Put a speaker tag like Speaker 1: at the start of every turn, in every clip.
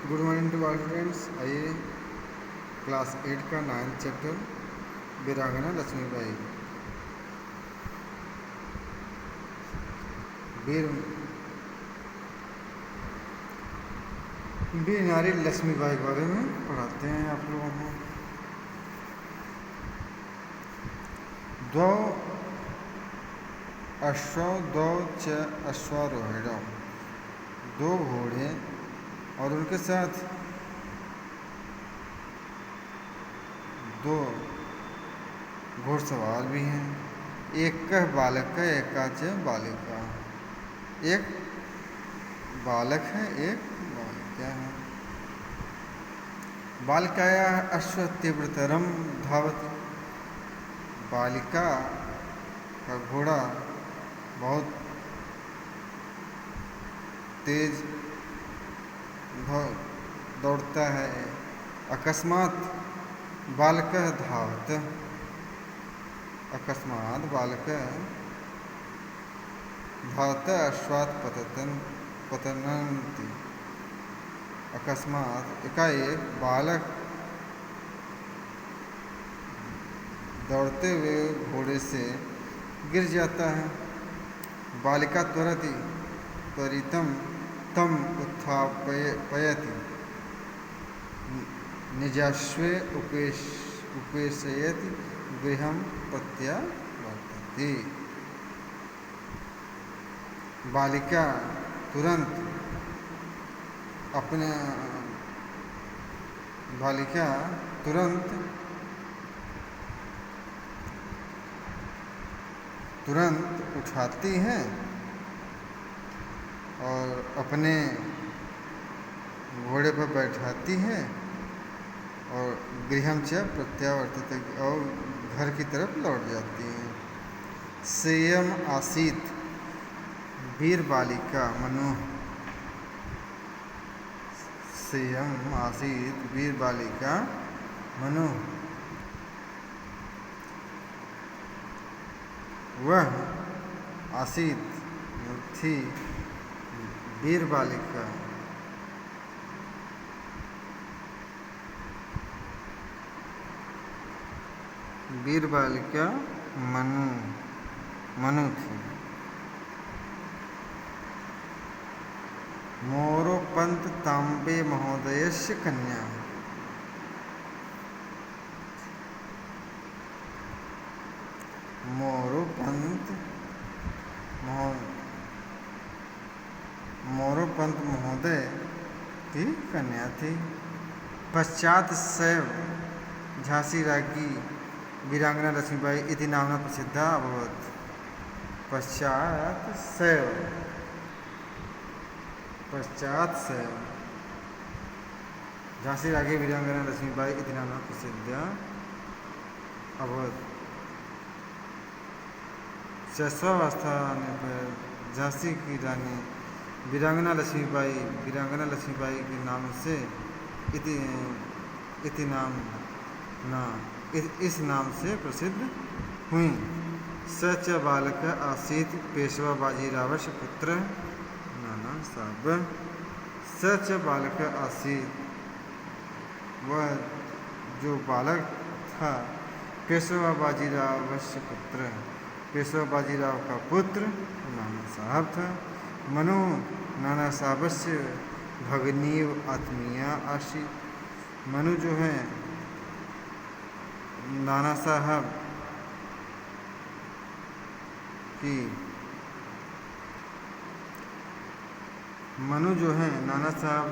Speaker 1: Good morning to all students. आइए class 8 का 9th chapter वीरांगना लक्ष्मीबाई वीर वीर नारी लक्ष्मीबाई के बारे में पढ़ाते हैं आप लोगों को। द्वौ अश्वौ द्वौ च अश्वारोहिणौ, दो घोड़े और उनके साथ दो घुड़सवार भी हैं। एक बालक है, एकाच बालिका। एक बालक है, एक बालिका है। बालिकाया अश्व तीव्रतरम धावति, बालिका का घोड़ा बहुत तेज दौड़ता है। अकस्मात बालक धावत, अकस्मात बालक धावत अश्वात् पतन्ति, अकस्मात एकाएक बालक दौड़ते हुए घोड़े से गिर जाता है। बालिका त्वरितम तम उत्थापयति, निजाश्वे उपेशयति गृहं प्रत्यावर्तति। बालिका तुरंत उठाती हैं और अपने घोड़े पर बैठाती हैं और गृहं च प्रत्यावर्तित, और घर की तरफ लौट जाती हैं। सेयम आसीत वीर बालिका मनु, सेयम आसीत वीर बालिका मनु, वह आसीत थी वीर बालिका मनु थी। मोरोपंत तांबे महोदयस्य कन्या, मोरोपंत महोदय की कन्या थी। पश्चात सैव झांसी राज्ञी वीरांगना लक्ष्मीबाई इति नाम्ना प्रसिद्धा अभवत्। पश्चात सैव झांसी राज्ञी वीरांगना लक्ष्मीबाई इति नाम्ना प्रसिद्धा अभवत्। शैशवावस्था पर झांसी की रानी वीरांगना लक्ष्मीबाई के नाम से इस नाम से प्रसिद्ध हुई। सच बालक आसीत पेशवा बाजीरावस्य पुत्र नाना साहब। सच बालक आसीत, वह जो बालक था पेशवा बाजीरावस्य पुत्र, पेशवा बाजीराव का पुत्र नाना साहब था। मनु नाना साहबस्य भगनीव आत्मीया आसीत, मनु जो है नाना साहब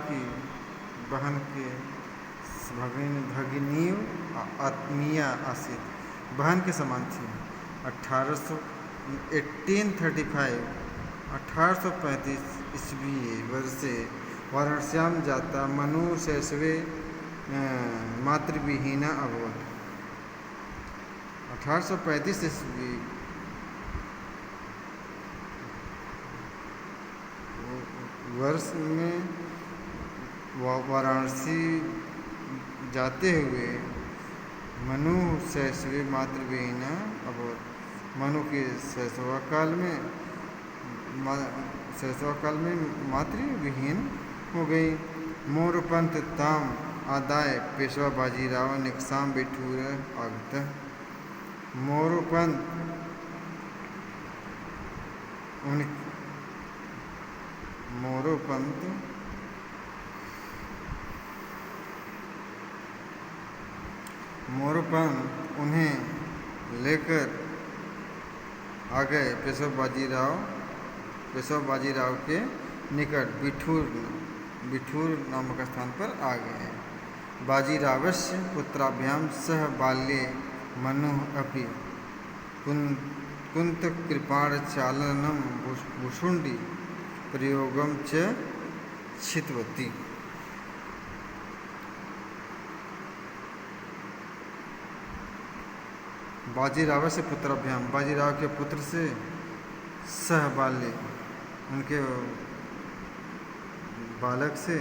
Speaker 1: की बहन के भगिनीव आत्मीया आसीत, बहन के समान थी। 1835 ईस्वी वर्षे वाराणस्यां जाता मनु शैशवे मातृविहीना अभवत्। 1835 ईस्वी वर्ष में वाराणसी जाते हुए मनु शैशवे मातृविहीना अभवत्। मनु के शैशव काल में मातृविहीन हो गई। मोरपंथ ताम आदाय पेशवा बाजीराव निकसाम बिठूर आगत। मोरपंथ मोरोपंत उन्हें लेकर आ गए पेशवा बाजीराव के निकट बिठूर नामक स्थान पर आ गए। बाजीरावस्य पुत्राभ्याम सह बाल्ये मनु अपि कुन्तकृपाणचालनं भुशुण्डी प्रयोगम च छितवती। बाजीराव से पुत्राभ्याम बाजीराव के पुत्र से सह बाल्य उनके बालक से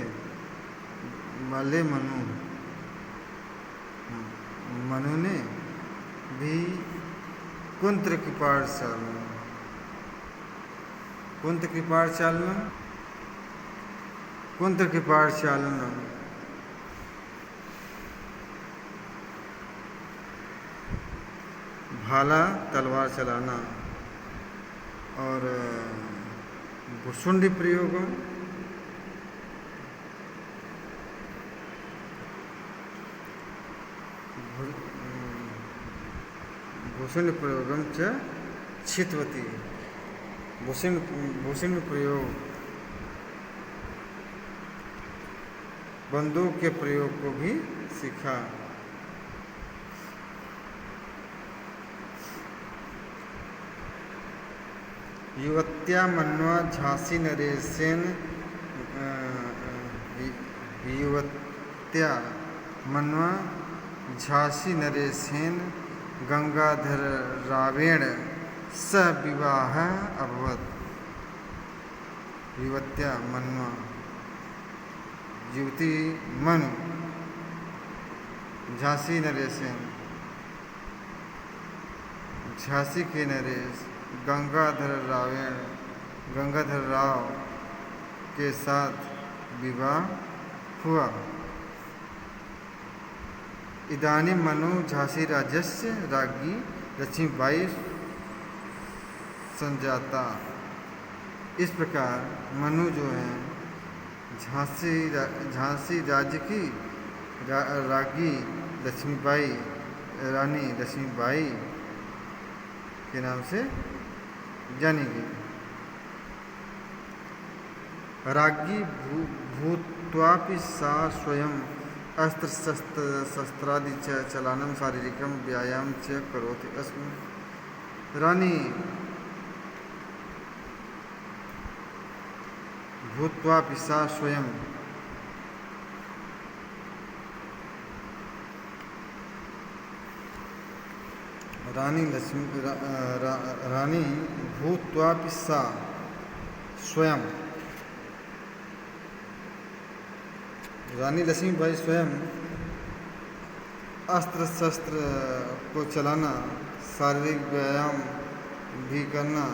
Speaker 1: बाल्य मनु ने भी कुंत कृपाणचालन भाला तलवार चलाना और भुशुंडी प्रयोगम च छितवती भूषण प्रयोग बंदूक के प्रयोग को भी सीखा। युवत्या मन्वा झांसी नरेशेन युवत्या मन्वा झांसी नरेशेन गंगाधररावेण सह विवाह अभवत्। युवत्या मन्वा युवती मनु झांसी नरेशेन झांसी के नरेश गंगाधर राव के साथ विवाह हुआ। इदानीं मनु झांसी राज्यस्य राज्ञी लक्ष्मीबाई संजाता। इस प्रकार मनु जो है झांसी राज्य की राज्ञी लक्ष्मीबाई रानी लक्ष्मीबाई के नाम से जानी गई। राज्ञी भूत्वापि सा स्वयं अस्त्र शस्त्रादि च चलानं शारीरिकं व्यायाम च करोति स्म। रानी भूत्वापि सा स्वयं रानी भूत्वापि सा स्वयं रानी लक्ष्मीबाई स्वयं अस्त्र शस्त्र को चलाना शारीरिक व्यायाम भी करना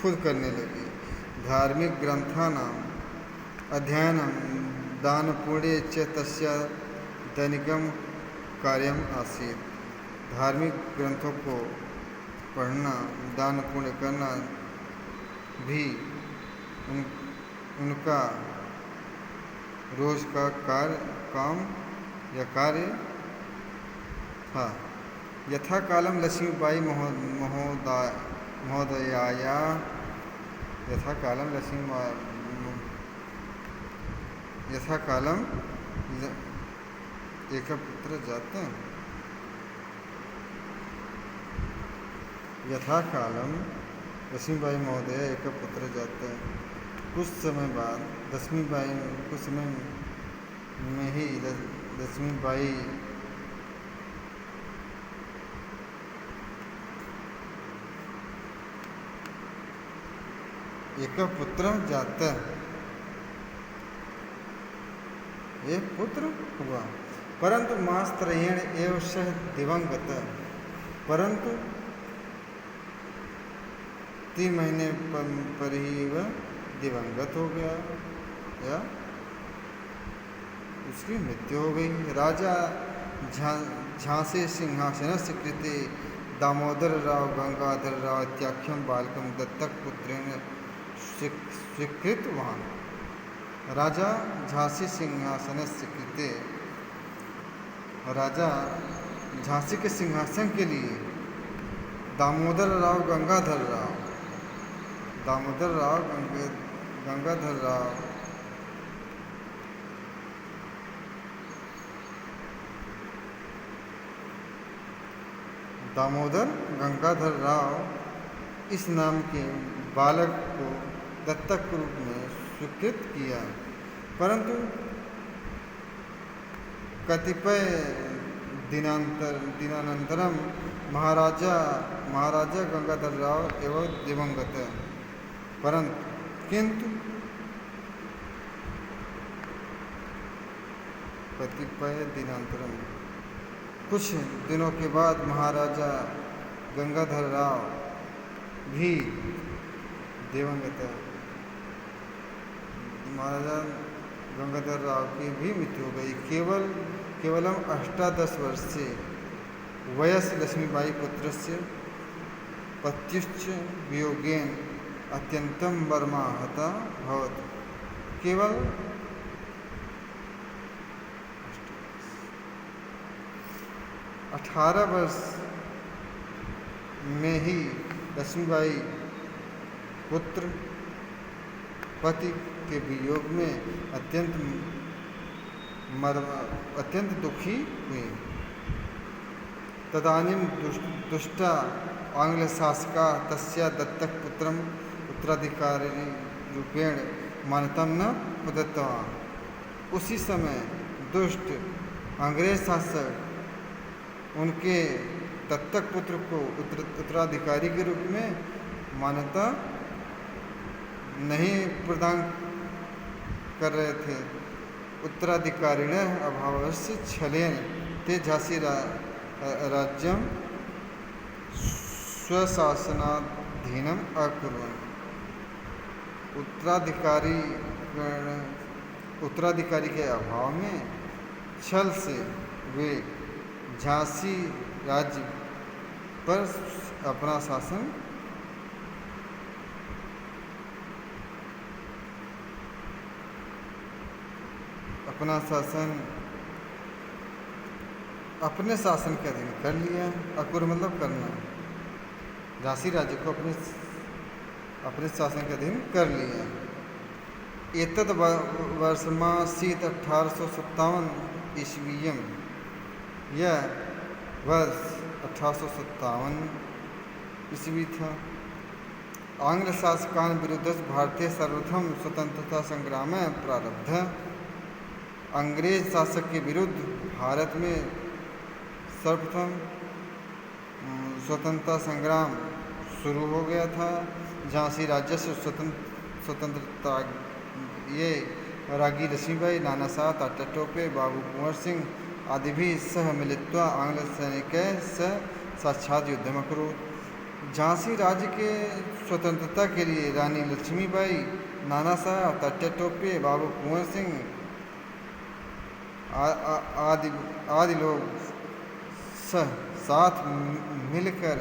Speaker 1: खुद करने लगी। धार्मिक ग्रंथानां अध्ययनं दानपुण्ये च तस्य दैनिकं कार्यम आसीत्। धार्मिक ग्रंथों को पढ़ना दान पुण्य करना भी उनका रोज का कार्य था। यथा कालम लक्ष्मीबाई महोदयाया यथा कालम एक पुत्र जाता यथा कालम लक्ष्मीबाई महोदय एक पुत्र जाता। कुछ समय में ही लक्ष्मीबाई एक पुत्र जाता एक पुत्र हुआ परंतु मास्त्रयेण एव सह दिवंगत। परंतु 3 महीने पर ही वह दिवंगत हो गया या उसकी मृत्यु हो गई। राजा झांसी सिंहासनस्य कृते दामोदरराव गंगाधरराव इत्याख्यं बालकं दत्तकपुत्रेण स्वीकृतवान्। राजा झांसी सिंहासनस्य कृते, राजा झांसी के सिंहासन के लिए दामोदरराव गंगाधरराव दामोदर गंगाधरराव इस नाम के बालक को दत्तक रूप में स्वीकृत किया, परंतु कतिपय दिनानंतरम महाराजा गंगाधरराव एवं दिवंगत, किंतु कतिपय दिनांतरम कुछ दिनों के बाद महाराजा गंगाधरराव भी दिवंगत, महाराजा गंगाधरराव की भी मृत्यु हो गई। केवलम 18 वर्षे वयस लक्ष्मीबाई पुत्रस्य पत्युश्च वियोगेन अत्यंतं मर्माहता भवत्। केवल 18 वर्ष में ही लक्ष्मीबाई पुत्र पति के वियोग में अत्यंत दुखी हुई। तदानीं दुष्टा आंग्ल शासका तस्या दत्तक पुत्रम उत्तराधिकारी रूपेण मान्यता न प्रदत्तवान्। उसी समय दुष्ट अंग्रेज शासक उनके दत्तक पुत्र को उत्तराधिकारी के रूप में मान्यता नहीं प्रदान कर रहे थे। उत्तराधिकारिण अभावस्य छलेन ते झांसी राज्यं स्वशासनाधीनम् अकुर्वन्। उत्तराधिकारी के अभाव में छल से वे झांसी राज्य पर अपना शासन अपने शासन के अधीन कर लिया। अकुर मतलब करना, झांसी राज्य को अपने शासन के अधीन कर लिया। एतद् वर्षमासीत् 1857 ईस्वीयं। यह वर्ष 1857 ईस्वी था। आंग्ल शासकान विरुद्ध भारतीय सर्वप्रथम स्वतंत्रता संग्राम प्रारब्ध। अंग्रेज शासक के विरुद्ध भारत में सर्वप्रथम स्वतंत्रता संग्राम शुरू हो गया था। झांसी राज्य से स्वतंत्रता ये रागी लक्ष्मीबाई, नाना साहब, टाटा टोपे, बाबू कुंवर सिंह आदि भी सह मिलित्वा आंग्ल सैनिकै सह साक्षात् युद्धम् अकुरुत्। झांसी राज्य के स्वतंत्रता के लिए रानी लक्ष्मीबाई, नाना साहब, टाटा टोपे, बाबू कुंवर सिंह आदि लोग साथ मिलकर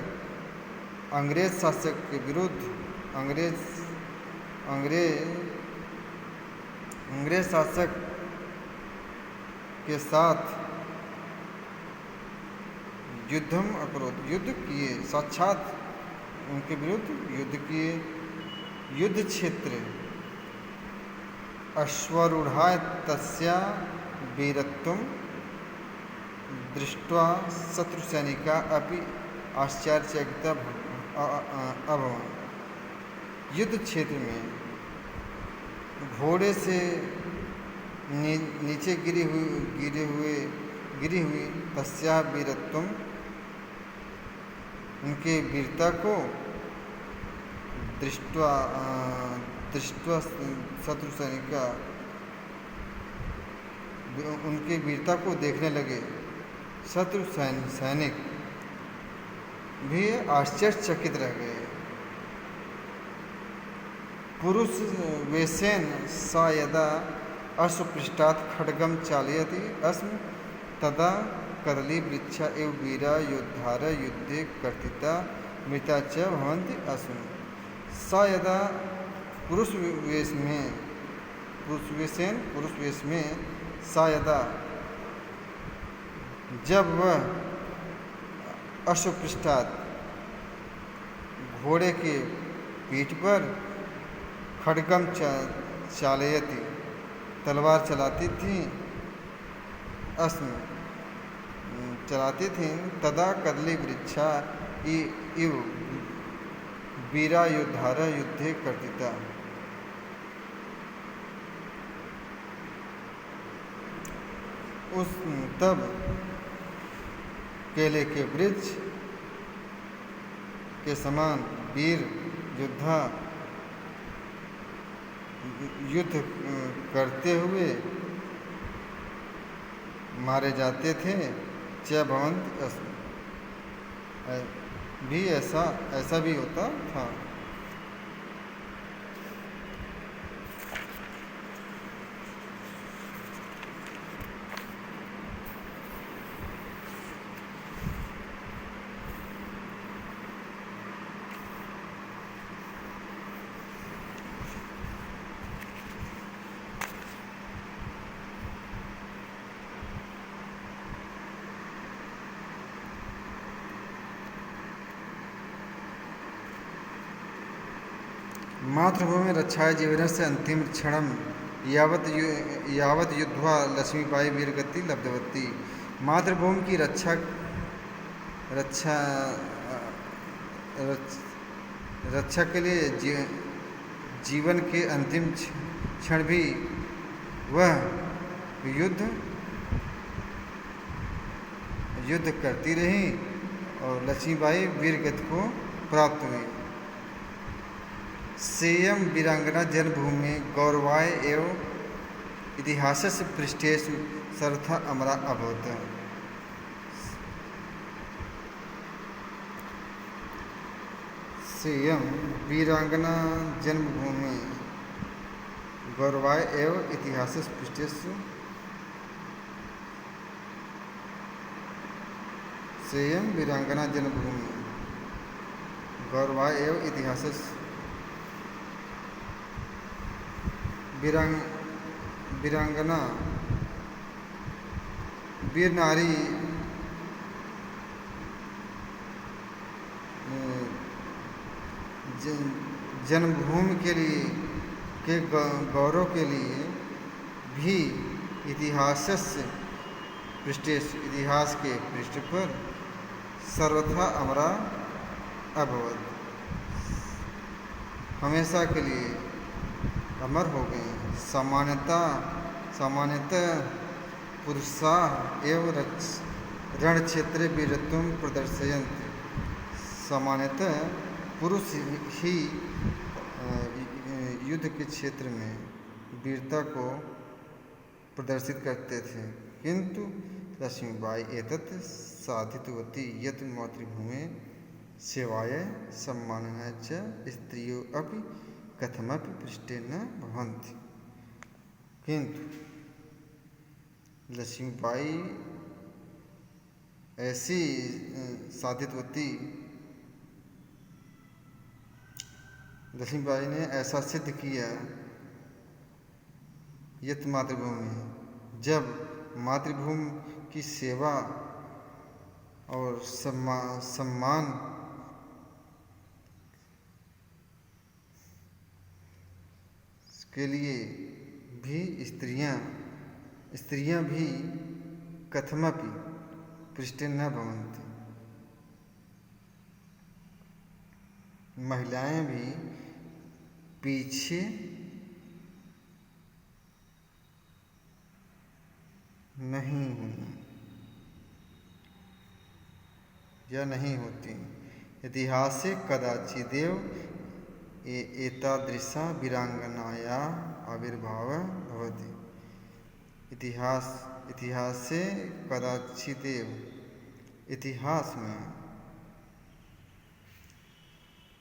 Speaker 1: अंग्रेज शासक के विरुद्ध अंग्रेज शासक के साथ युद्धम अकुरुत, युद्ध किए, साक्षात उनके विरुद्ध युद्ध किए। युद्ध क्षेत्र अश्वारूढ़ाय तस्या वीरत्वं दृष्ट्वा शत्रुसैनिका अपि आश्चर्यचकिता अभवन्। युद्ध क्षेत्र में घोड़े से नीचे गिरी हुई तस्या वीरत्वम, उनके वीरता को दृष्ट्वा शत्रु सैनिका उनके वीरता को देखने लगे शत्रु सैनिक भी आश्चर्यचकित रह गए। पुरुष वेशेन सा यदा अश्वपृष्ठात् खड्गं चालयति अस्म तदा कदलीवृक्षा इव वीरा योद्धार युद्धे कर्तिता मृता च भवन्ति अस्म। सा यदा पुरुष वेश में सा यदा जब वह अश्वपृष्ठात् घोड़े के पीठ पर खड्गम चालयति तलवार चलाती थी अस्म चलाती थी तदा कदली वृक्षा इव वीरा योद्धार युद्धे कर्तिता। उस तब केले के वृक्ष के समान वीर योद्धा युद्ध करते हुए मारे जाते थे। च भवंत भी ऐसा भी होता था। मातृभूमि रक्षाय जीवनस्य अंतिम क्षणम यावत् युद्ध्वा लक्ष्मीबाई वीरगति लब्धवती। मातृभूमि की रक्षा के लिए जीवन के अंतिम क्षण भी वह युद्ध करती रही और लक्ष्मीबाई वीरगति को प्राप्त हुई। सेयं वीरांगना जन्मभूमि गौरवाय एवं इतिहासस्य पृष्ठेषु सर्वथा अमरा अभवत्। सेयं वीरांगना जन्मभूमि गौरवाय एवं इतिहासस्य पृष्ठेषु सेयं वीरांगना जन्मभूमि गौरवाय एवं इतिहासस्य वीरांगना वीर नारी जन्मभूमि के लिए के गौरव के लिए भी इतिहास के पृष्ठ पर सर्वथा अमरा अभवत् हमेशा के लिए अमर हो गए। सामान्यतः पुरुषा एवं रण क्षेत्रे वीरत्वं प्रदर्शयन्ति। सामान्यतः पुरुष ही युद्ध के क्षेत्र में वीरता को प्रदर्शित करते थे, किंतु लक्ष्मीबाई एतत् साधितवती यत् मातृभूमि सेवाय सम्मानाय च स्त्रियो अपि कथमपि पृष्ठे न भवन्ति। किंतु लक्ष्मीबाई ऐसी साधितवती लक्ष्मीबाई ने ऐसा सिद्ध किया यत मातृभूमि जब मातृभूमि की सेवा और सम्मान के लिए भी स्त्रियां भी कथमपि पृष्ठे न भवन्ति। महिलाएं भी पीछे नहीं हुई या नहीं होती। इतिहासे कदाचिदेव एतादृशा वीरांगनाया आविर्भावः भवति। इतिहासे कदाचिदेव इतिहास में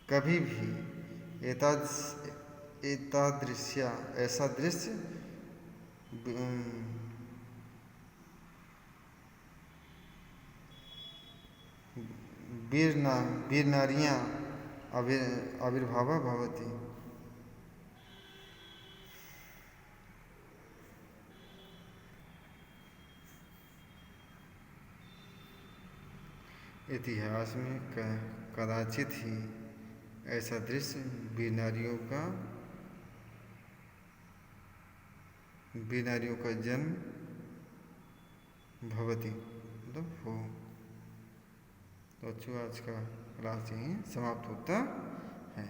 Speaker 1: कभी भी एतादृश्या ऐसा दृश्य वीर नारियां आविर्भावा भवति। इतिहास में कदाचित ही ऐसा दृश्य वीर नारियों का जन्म भवति मतलब हो। तो आज का क्लास यहीं समाप्त होता है।